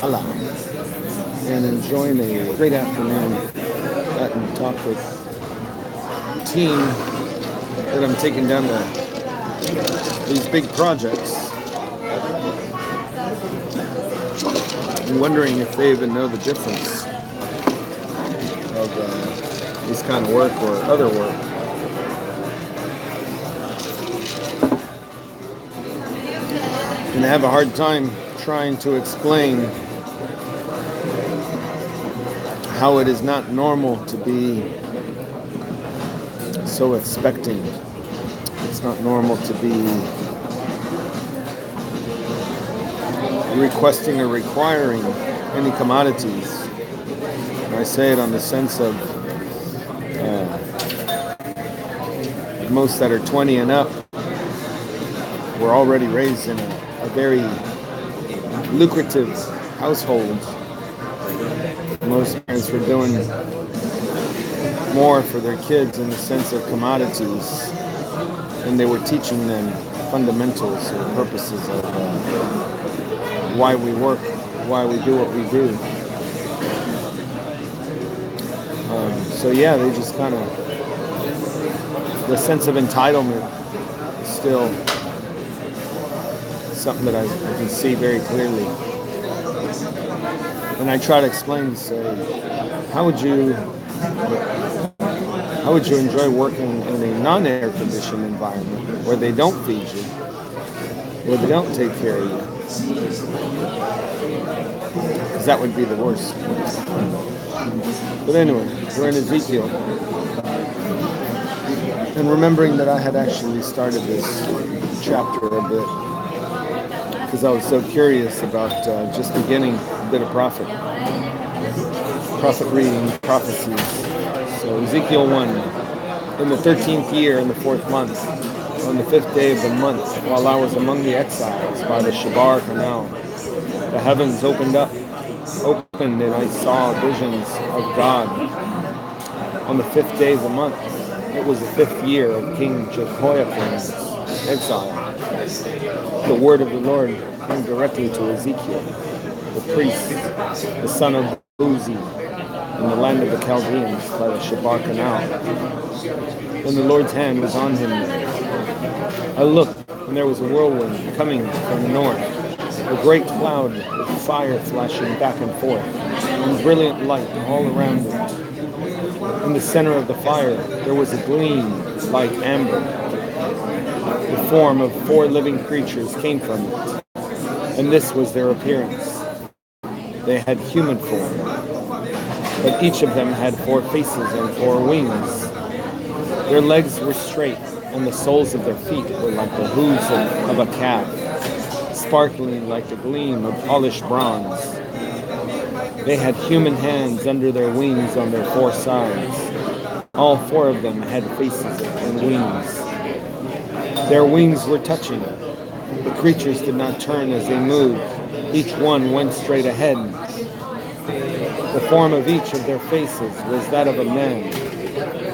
Bala, and enjoying a great afternoon. Got and talk with a team that I'm taking down these big projects, and wondering if they even know the difference of this kind of work or other work. And I have a hard time trying to explain how it is not normal to be so expecting. It's not normal to be requesting or requiring any commodities. And I say it on the sense of most that are 20 and up were already raised in a very lucrative household. Most parents were doing more for their kids in the sense of commodities, and they were teaching them fundamentals or purposes of why we work, why we do what we do. So yeah, they just kind of, the sense of entitlement is still something that I can see very clearly. And I try to explain and say, how would you enjoy working in a non-air conditioned environment where they don't feed you, where they don't take care of you? Because that would be the worst. But anyway, we're in Ezekiel. And remembering that I had actually started this chapter a bit because I was so curious about just beginning a bit of prophet reading, prophecies. So Ezekiel 1, in the 13th year, in the 4th month, on the 5th day of the month, while I was among the exiles by the Shabar Canal, the heavens opened, and I saw visions of God. On the 5th day of the month, it was the 5th year of King Jehoiakim's exile. The word of the Lord came directly to Ezekiel, the priest, the son of Buzi, in the land of the Chaldeans by the Shabar Canal. When the Lord's hand was on him, I looked, and there was a whirlwind coming from the north, a great cloud with fire flashing back and forth, and brilliant light all around it. In the center of the fire, there was a gleam like amber. The form of 4 living creatures came from it, and this was their appearance. They had human form, but each of them had 4 faces and 4 wings. Their legs were straight, and the soles of their feet were like the hooves of a calf, sparkling like the gleam of polished bronze. They had human hands under their wings on their 4 sides. All 4 of them had faces and wings. Their wings were touching. The creatures did not turn as they moved. Each one went straight ahead. The form of each of their faces was that of a man,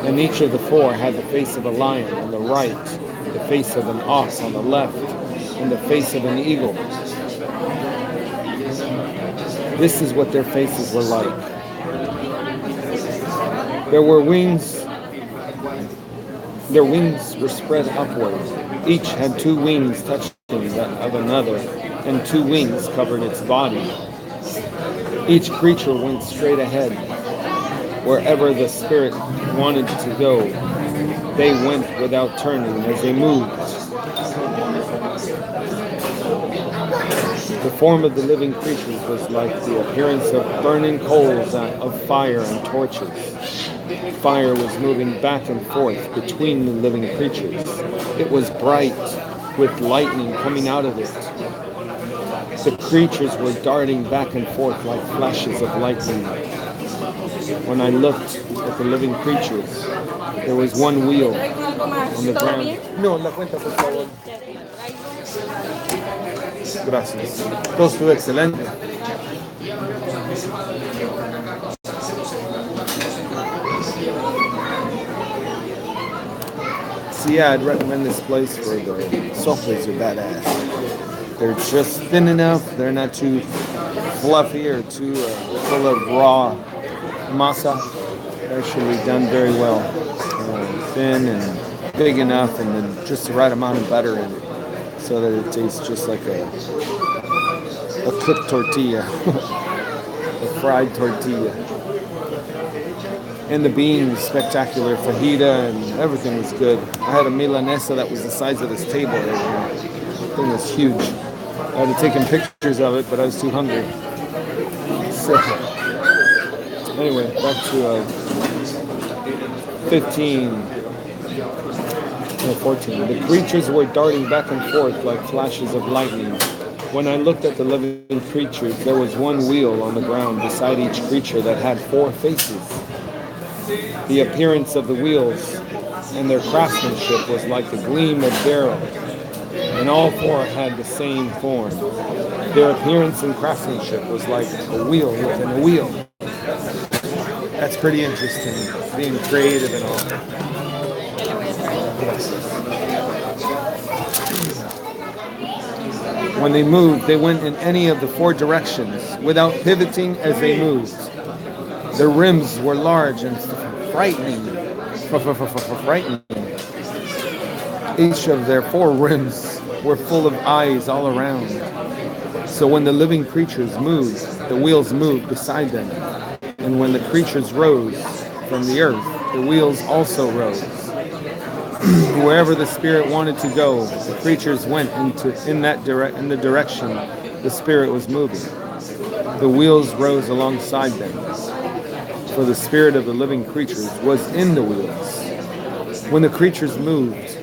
and each of the 4 had the face of a lion on the right, the face of an ox on the left, and the face of an eagle. This is what their faces were like. There were wings. Their wings were spread upward. Each had 2 wings touching that of another, and 2 wings covered its body. Each creature went straight ahead. Wherever the spirit wanted to go, they went without turning as they moved. The form of the living creatures was like the appearance of burning coals of fire and torches. Fire was moving back and forth between the living creatures. It was bright, with lightning coming out of it. The creatures were darting back and forth like flashes of lightning. When I looked at the living creatures, there was 1 wheel on the ground. No, la cuenta, por favor. Gracias. Todo estuvo excelente. So yeah, I'd recommend this place for the sofas are badass. They're just thin enough. They're not too fluffy or too full of raw masa. Actually done very well. Thin and big enough, and then just the right amount of butter in it, so that it tastes just like a cooked tortilla, a fried tortilla. And the beans, spectacular. Fajita and everything was good. I had a milanesa that was the size of this table right here. The thing was huge. I would have taken pictures of it, but I was too hungry. So, anyway, back to 14. The creatures were darting back and forth like flashes of lightning. When I looked at the living creatures, there was one wheel on the ground beside each creature that had 4 faces. The appearance of the wheels and their craftsmanship was like the gleam of beryl, and all 4 had the same form. Their appearance and craftsmanship was like a wheel within a wheel. That's pretty interesting, being creative and all. Yes. When they moved, they went in any of the 4 directions, without pivoting as they moved. Their rims were large and frightening. Each of their 4 rims were full of eyes all around. So when the living creatures moved, the wheels moved beside them. And when the creatures rose from the earth, the wheels also rose. Wherever the spirit wanted to go, the creatures went in the direction the spirit was moving. The wheels rose alongside them, for the spirit of the living creatures was in the wheels. When the creatures moved,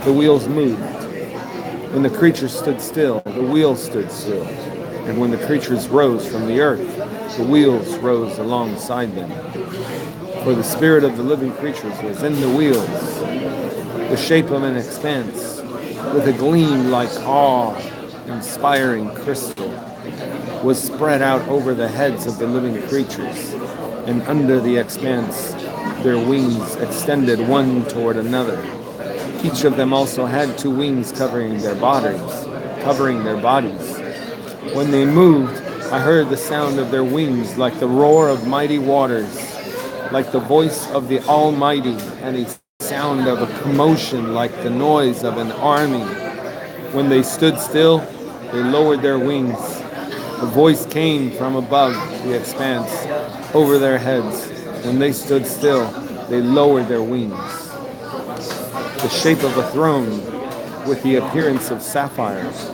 the wheels moved. When the creatures stood still, the wheels stood still. And when the creatures rose from the earth, the wheels rose alongside them. For the spirit of the living creatures was in the wheels. The shape of an expanse, with a gleam like awe-inspiring crystal, was spread out over the heads of the living creatures, and under the expanse their wings extended one toward another. Each of them also had 2 wings covering their bodies. When they moved, I heard the sound of their wings like the roar of mighty waters, like the voice of the Almighty, and a sound of a commotion like the noise of an army. When they stood still, they lowered their wings. A voice came from above the expanse over their heads. When they stood still, they lowered their wings. The shape of a throne with the appearance of sapphires.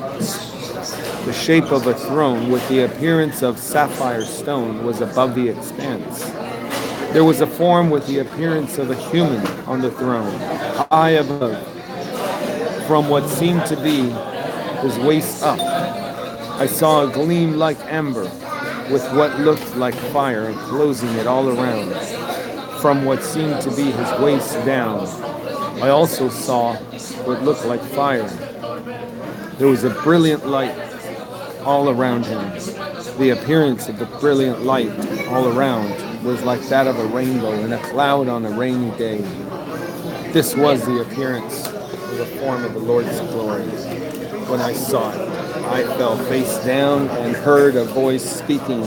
The shape of a throne with the appearance of sapphire stone was above the expanse. There was a form with the appearance of a human on the throne, high above. From what seemed to be his waist up, I saw a gleam like amber, with what looked like fire enclosing it all around. From what seemed to be his waist down, I also saw what looked like fire. There was a brilliant light all around him. The appearance of the brilliant light all around was like that of a rainbow in a cloud on a rainy day. This was the appearance of the form of the Lord's glory. When I saw it, I fell face down and heard a voice speaking.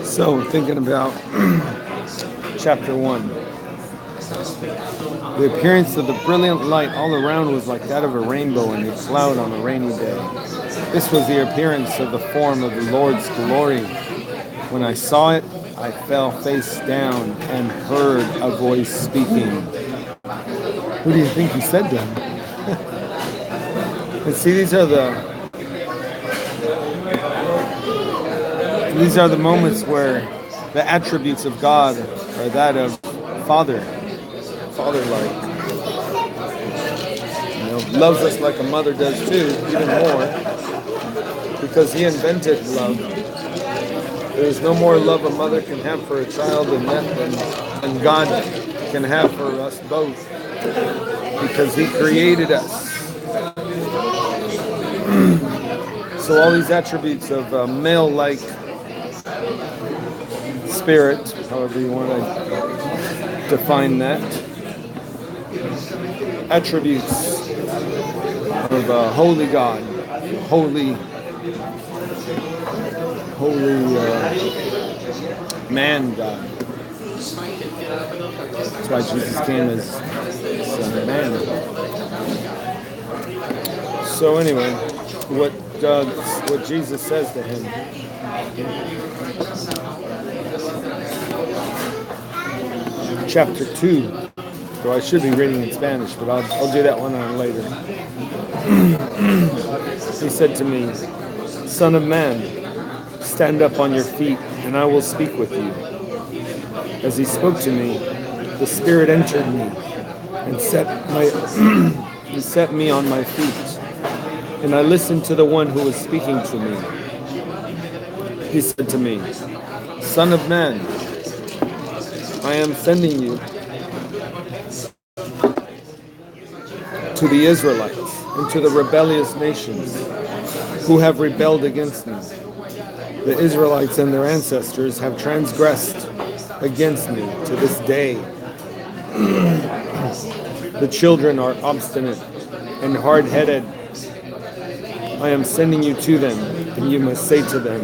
So, thinking about chapter 1. The appearance of the brilliant light all around was like that of a rainbow in a cloud on a rainy day. This was the appearance of the form of the Lord's glory. When I saw it, I fell face down and heard a voice speaking. Who do you think he said to him? And see, these are the moments where the attributes of God are that of father-like. Loves us like a mother does too, even more, because he invented love. There's no more love a mother can have for a child than God can have for us both, because he created us. So all these attributes of male-like spirit, however you want to define that, attributes of holy God, holy man God. That's why Jesus came as Son of Man. So anyway, what Jesus says to him. Chapter 2. So I should be reading in Spanish, but I'll do that one on later. He said to me, Son of man, stand up on your feet, and I will speak with you. As he spoke to me, the Spirit entered me and he set me on my feet. And I listened to the one who was speaking to me. He said to me, Son of man, I am sending you to the Israelites and to the rebellious nations who have rebelled against me. The Israelites and their ancestors have transgressed against me to this day. The children are obstinate and hard-headed. I am sending you to them, and you must say to them,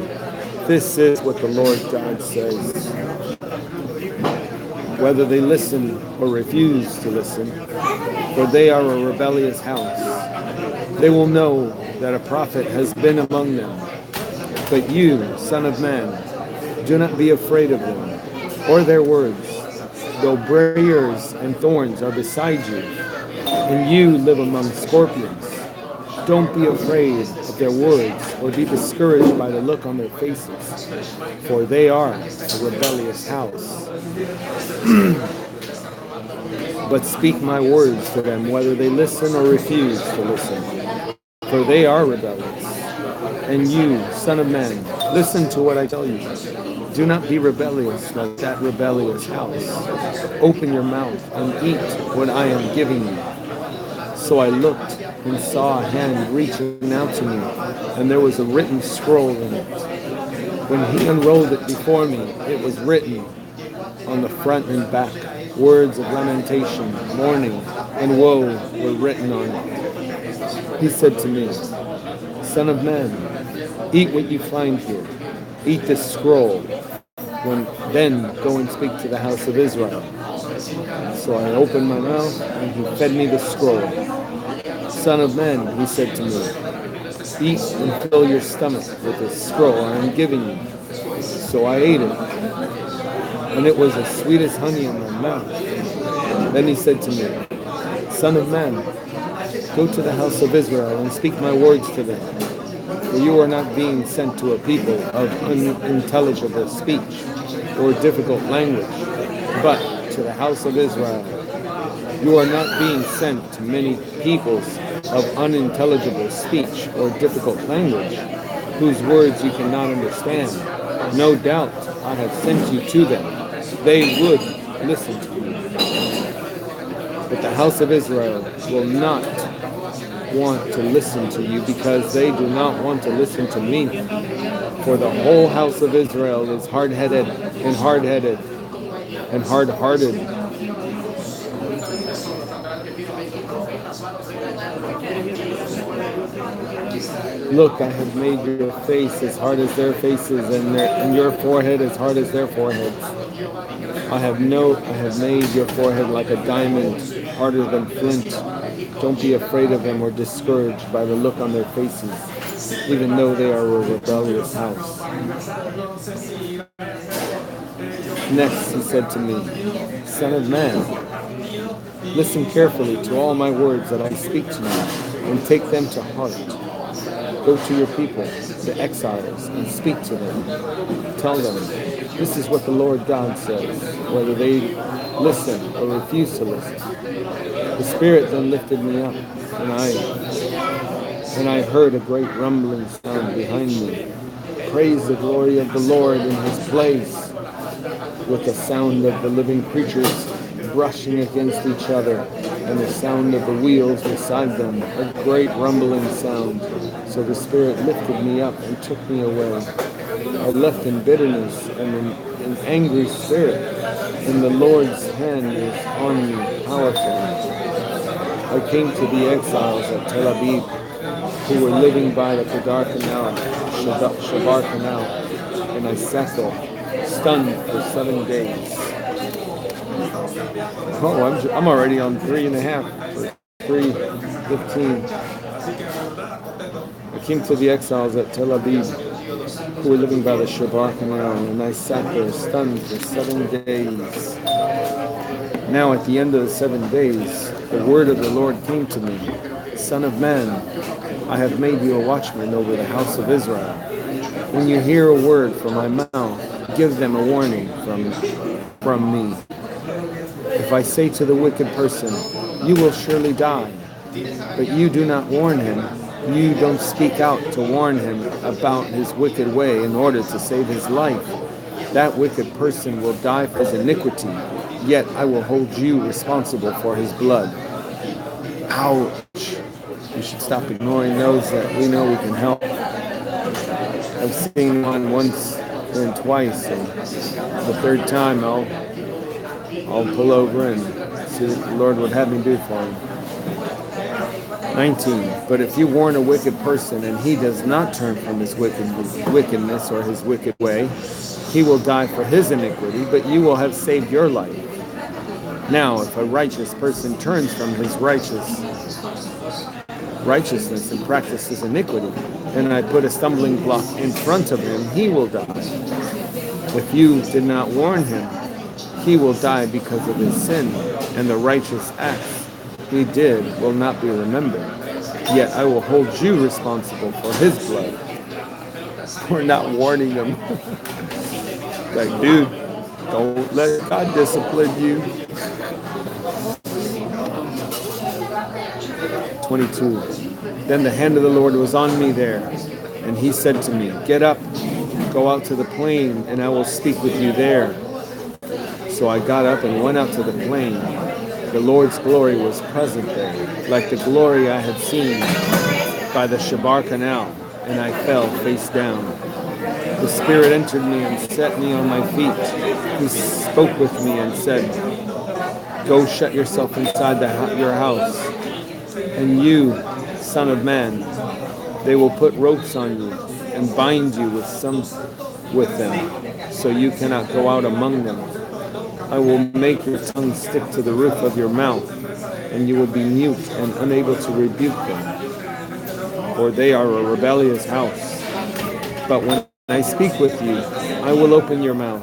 this is what the Lord God says. Whether they listen or refuse to listen, for they are a rebellious house, they will know that a prophet has been among them. But you, Son of man, do not be afraid of them, or their words, though briars and thorns are beside you, and you live among scorpions. Don't be afraid of their words, or be discouraged by the look on their faces, for they are a rebellious house. But speak my words to them, whether they listen or refuse to listen, for they are rebellious. And you, Son of man, listen to what I tell you. Do not be rebellious like that rebellious house. Open your mouth and eat what I am giving you. So I looked and saw a hand reaching out to me, and there was a written scroll in it. When he unrolled it before me, it was written on the front and back. Words of lamentation, mourning, and woe were written on it. He said to me, Son of man, eat what you find here. Eat this scroll. Then go and speak to the house of Israel. So I opened my mouth, and he fed me the scroll. Son of man, he said to me, eat and fill your stomach with this scroll I am giving you. So I ate it, and it was as sweet as honey in my mouth. Then he said to me, Son of man, go to the house of Israel and speak my words to them. For you are not being sent to a people of unintelligible speech or difficult language, but to the house of Israel. You are not being sent to many peoples of unintelligible speech or difficult language, whose words you cannot understand. No doubt I have sent you to them. They would listen to you. But the house of Israel will not want to listen to you, because they do not want to listen to me. For the whole house of Israel is hard-headed and hard-headed and hard-hearted. Look, I have made your face as hard as their faces, and your forehead as hard as their foreheads. I have made your forehead like a diamond, harder than flint. Don't be afraid of them or discouraged by the look on their faces, even though they are a rebellious house. Next he said to me, Son of man, Listen carefully to all my words that I speak to you, and take them to heart. Go to your people, the exiles, and speak to them. Tell them, this is what the Lord God says, whether they listen or refuse to listen. The Spirit then lifted me up, and I heard a great rumbling sound behind me. Praise the glory of the Lord in his place, with the sound of the living creatures brushing against each other, and the sound of the wheels beside them, a great rumbling sound. So the Spirit lifted me up and took me away. I left in bitterness and in an angry spirit, and the Lord's hand was on me powerfully. I came to the exiles at Tel Aviv, who were living by the Shabar Canal, and I sat there, stunned for 7 days. Oh, I'm already on 3.5, 3:15. I came to the exiles at Tel Aviv, who were living by the Shabar Canal, and I sat there, stunned for 7 days. Now at the end of the 7 days, the word of the Lord came to me. Son of man, I have made you a watchman over the house of Israel. When you hear a word from my mouth, give them a warning from me. If I say to the wicked person, you will surely die, but you do not warn him, you don't speak out to warn him about his wicked way in order to save his life, that wicked person will die for his iniquity, yet I will hold you responsible for his blood. Ouch! We should stop ignoring those that we know we can help. I've seen one once and twice, and the third time I'll pull over and see what the Lord would have me do for him. 19. But if you warn a wicked person and he does not turn from his wickedness or his wicked way, he will die for his iniquity, but you will have saved your life. Now, if a righteous person turns from his righteousness and practices iniquity, and I put a stumbling block in front of him, he will die. If you did not warn him, he will die because of his sin, and the righteous acts he did will not be remembered. Yet I will hold you responsible for his blood. We're not warning him. Like, dude, don't let God discipline you. 22. Then the hand of the Lord was on me there, and he said to me, get up, go out to the plain, and I will speak with you there. So I got up and went out to the plain. The Lord's glory was present there, like the glory I had seen by the Shabar Canal, and I fell face down. The Spirit entered me and set me on my feet. He spoke with me and said, go shut yourself inside your house. And you, son of man, they will put ropes on you and bind you with them, so you cannot go out among them. I will make your tongue stick to the roof of your mouth, and you will be mute and unable to rebuke them, for they are a rebellious house. But when I speak with you, I will open your mouth,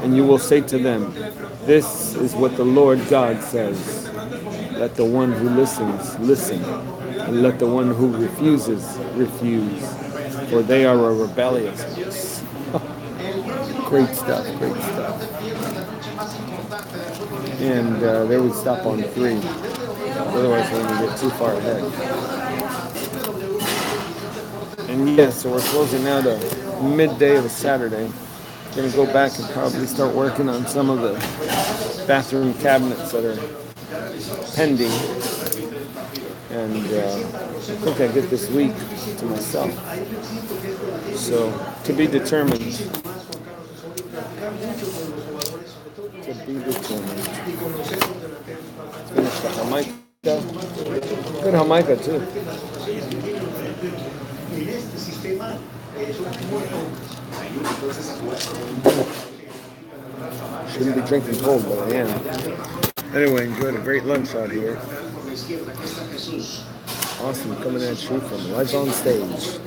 and you will say to them, this is what the Lord God says. Let the one who listens, listen, and let the one who refuses, refuse, for they are a rebellious house. Great stuff, great stuff. And there we stop on 3. Otherwise we're going to get too far ahead. And yes, so we're closing now to midday of a Saturday. Going to go back and probably start working on some of the bathroom cabinets that are pending. And I think I get this week to myself. So, to be determined. Finish the Jamaica. Good Jamaica too. Shouldn't be drinking cold, but I am. Anyway, enjoyed a great lunch out here. Awesome, coming at you from live on stage.